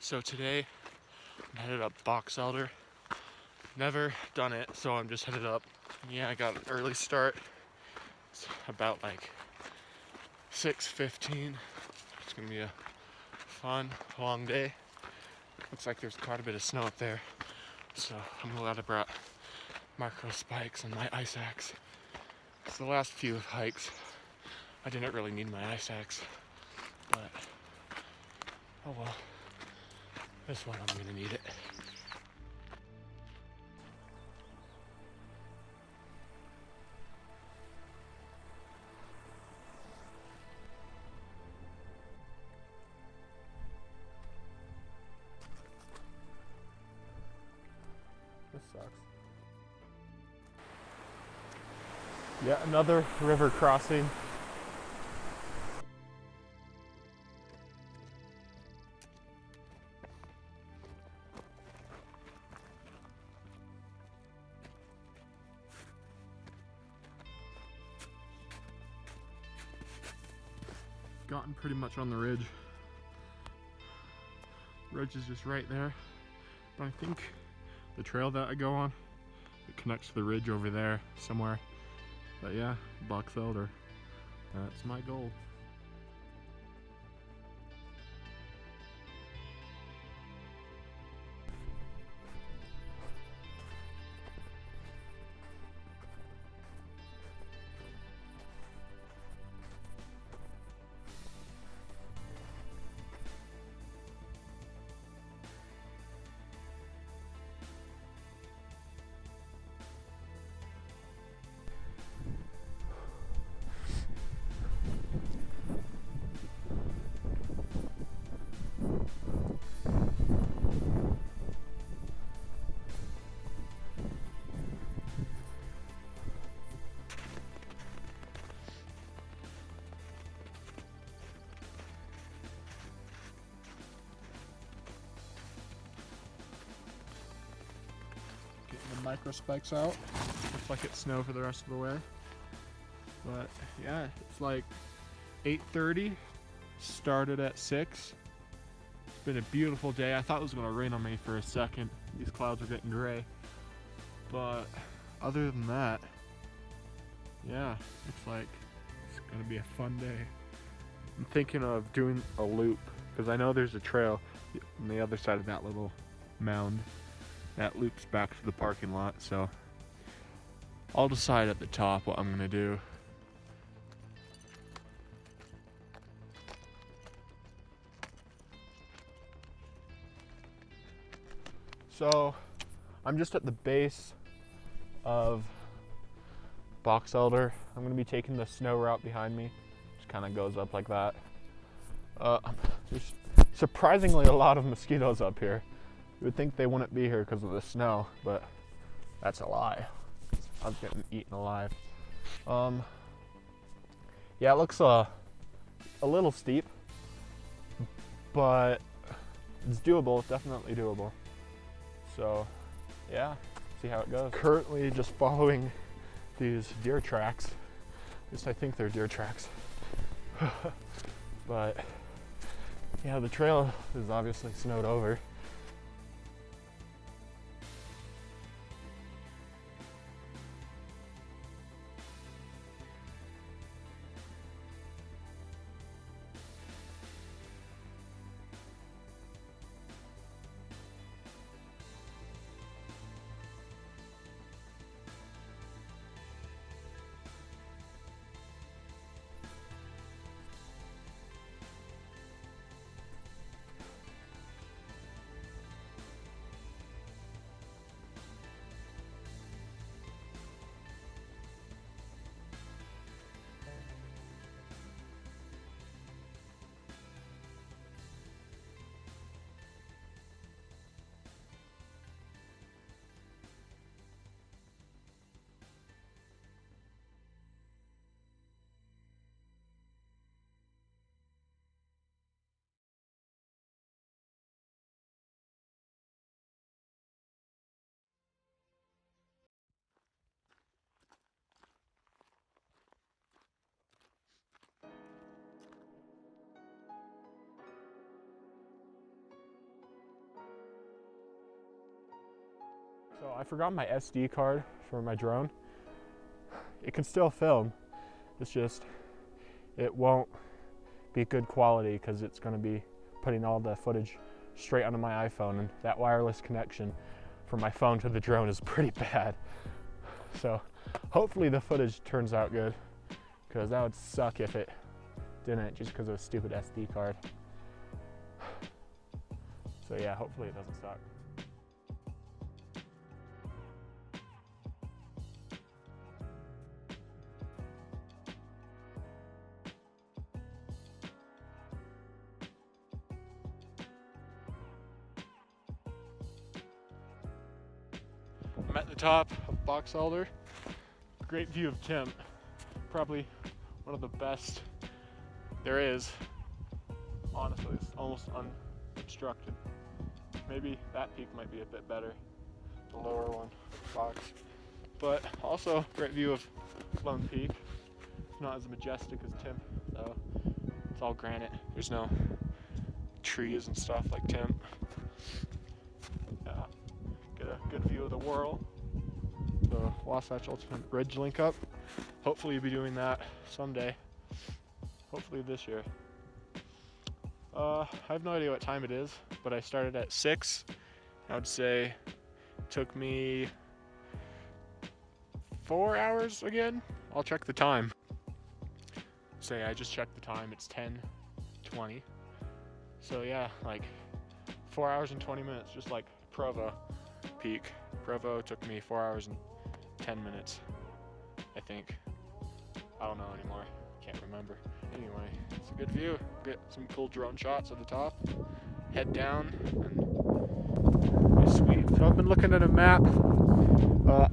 So today I'm headed up Box Elder. Never done it, so I'm just headed up. Yeah, I got an early start. It's about like 6:15. It's gonna be a fun, long day. Looks like there's quite a bit of snow up there, so I'm glad I brought micro spikes and my ice axe. So the last few hikes, I didn't really need my ice axe, but oh well. This one I'm gonna need it. This sucks. Yeah, another river crossing. Gotten pretty much on the ridge. Ridge is just right there. But I think the trail that I go on, it connects to the ridge over there somewhere. But yeah, Box Elder. That's my goal. Getting the micro spikes out. Looks like it's snow for the rest of the way. But yeah, it's like 8:30. Started at 6. It's been a beautiful day. I thought it was gonna rain on me for a second. These clouds are getting gray. But other than that, yeah, looks like it's gonna be a fun day. I'm thinking of doing a loop because I know there's a trail on the other side of that little mound that loops back to the parking lot, so I'll decide at the top what I'm gonna do. So I'm just at the base of Box Elder. I'm gonna be taking the snow route behind me. Just kind of goes up like that. There's surprisingly a lot of mosquitoes up here. You would think they wouldn't be here because of the snow, but that's a lie. I was getting eaten alive. Yeah, it looks a little steep, but it's doable, definitely doable. So yeah, see how it goes. Currently just following these deer tracks. At least I think they're deer tracks. But yeah, the trail is obviously snowed over. So I forgot my SD card for my drone. It can still film. It's just, it won't be good quality because it's going to be putting all the footage straight onto my iPhone, and that wireless connection from my phone to the drone is pretty bad. So hopefully the footage turns out good, because that would suck if it didn't, just because of a stupid SD card. So yeah, hopefully it doesn't suck. I'm at the top of Box Elder. Great view of Tim. Probably one of the best there is. Honestly, it's almost unobstructed. Maybe that peak might be a bit better, the lower one, Box. But also, great view of Lone Peak. It's not as majestic as Tim, though. It's all granite. There's no trees and stuff like Tim. Yeah, get a good view of the whirl. The Wasatch Ultimate Ridge link up. Hopefully you'll be doing that someday. Hopefully this year. I have no idea what time it is, but I started at 6. I would say it took me 4 hours again. I'll check the time. Say I just checked the time, it's 10:20. So yeah, like 4 hours and 20 minutes, just like Provo peak. Provo took me 4 hours and 10 minutes, I think. I don't know anymore, can't remember. Anyway, it's a good view. Get some cool drone shots at the top. Head down, and it's sweet. So I've been looking at a map.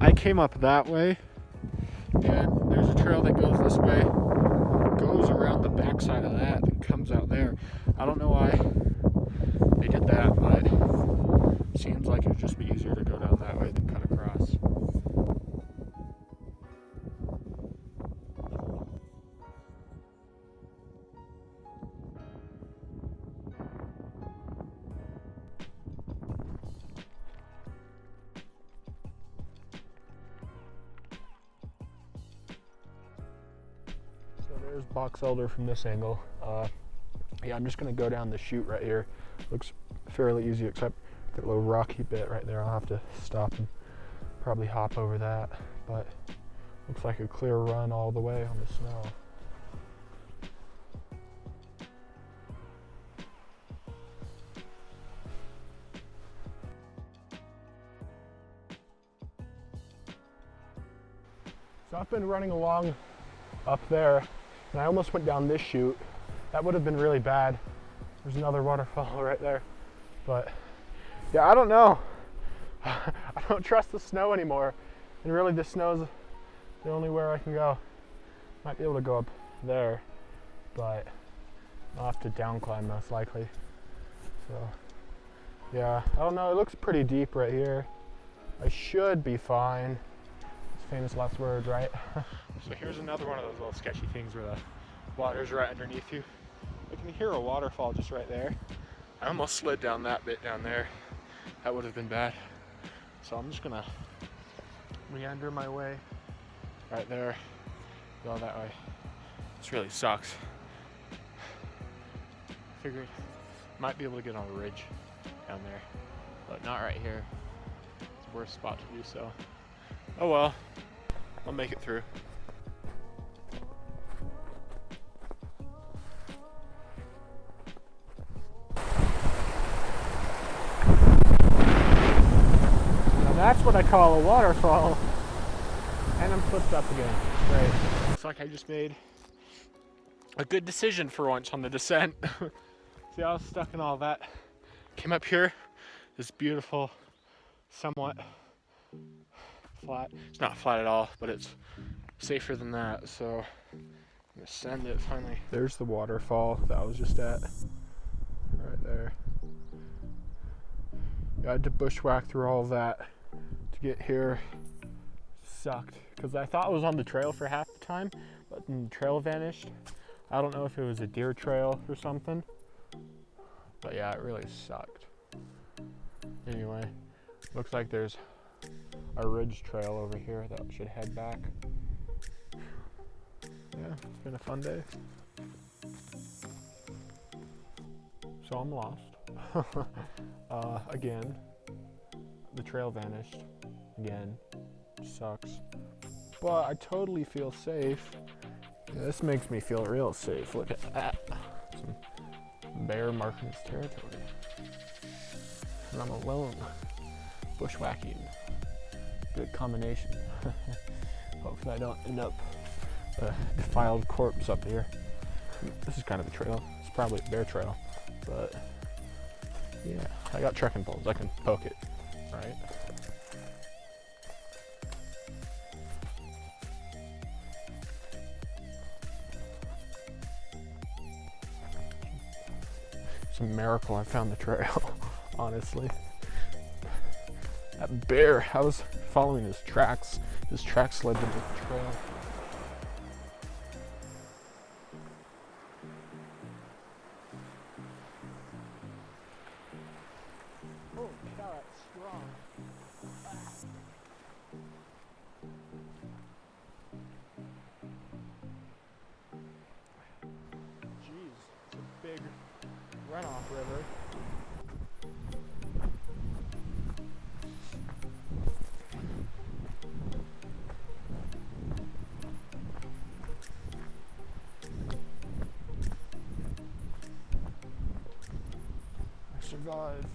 I came up that way, and there's a trail that goes this way. Goes around the backside of that and comes out there. I don't know why they did that, but it seems like it would just be easier to go down that way than cut across. So there's Box Elder from this angle. Yeah, I'm just gonna go down the chute right here. Looks fairly easy, except the little rocky bit right there. I'll have to stop and probably hop over that, but looks like a clear run all the way on the snow. So I've been running along up there, and I almost went down this chute. That would have been really bad. There's another waterfall right there. But yeah, I don't know. I don't trust the snow anymore. And really the snow's the only where I can go. Might be able to go up there, but I'll have to down climb most likely. So yeah, I don't know. It looks pretty deep right here. I should be fine. It's famous last words, right? So here's another one of those little sketchy things where the water's right underneath you. I can hear a waterfall just right there. I almost slid down that bit down there. That would have been bad. So I'm just gonna meander my way right there, go that way. This really sucks. Figured might be able to get on a ridge down there, but not right here. It's the worst spot to do so. Oh well, I'll make it through. That's what I call a waterfall. And I'm flipped up again. Great. Looks like I just made a good decision for once on the descent. See, I was stuck in all that. Came up here, this beautiful, somewhat flat. It's not flat at all, but it's safer than that. So I'm gonna send it finally. There's the waterfall that I was just at. Right there. I had to bushwhack through all of that to get here. Sucked because I thought I was on the trail for half the time, but then the trail vanished. I don't know if it was a deer trail or something, but yeah, it really sucked. Anyway, looks like there's a ridge trail over here that should head back. Yeah, it's been a fun day. So I'm lost. Again. The trail vanished. Again. Sucks. But I totally feel safe. Yeah, this makes me feel real safe. Look at that. Some bear marking his territory. And I'm alone. Bushwhacking. Good combination. Hopefully I don't end up a defiled corpse up here. This is kind of a trail. It's probably a bear trail. But yeah, I got trekking poles. I can poke it, right? It's a miracle I found the trail, honestly. That bear, I was following his tracks. His tracks led to the trail. Oh, cow, that's strong. Jeez, it's a big runoff river. I survived.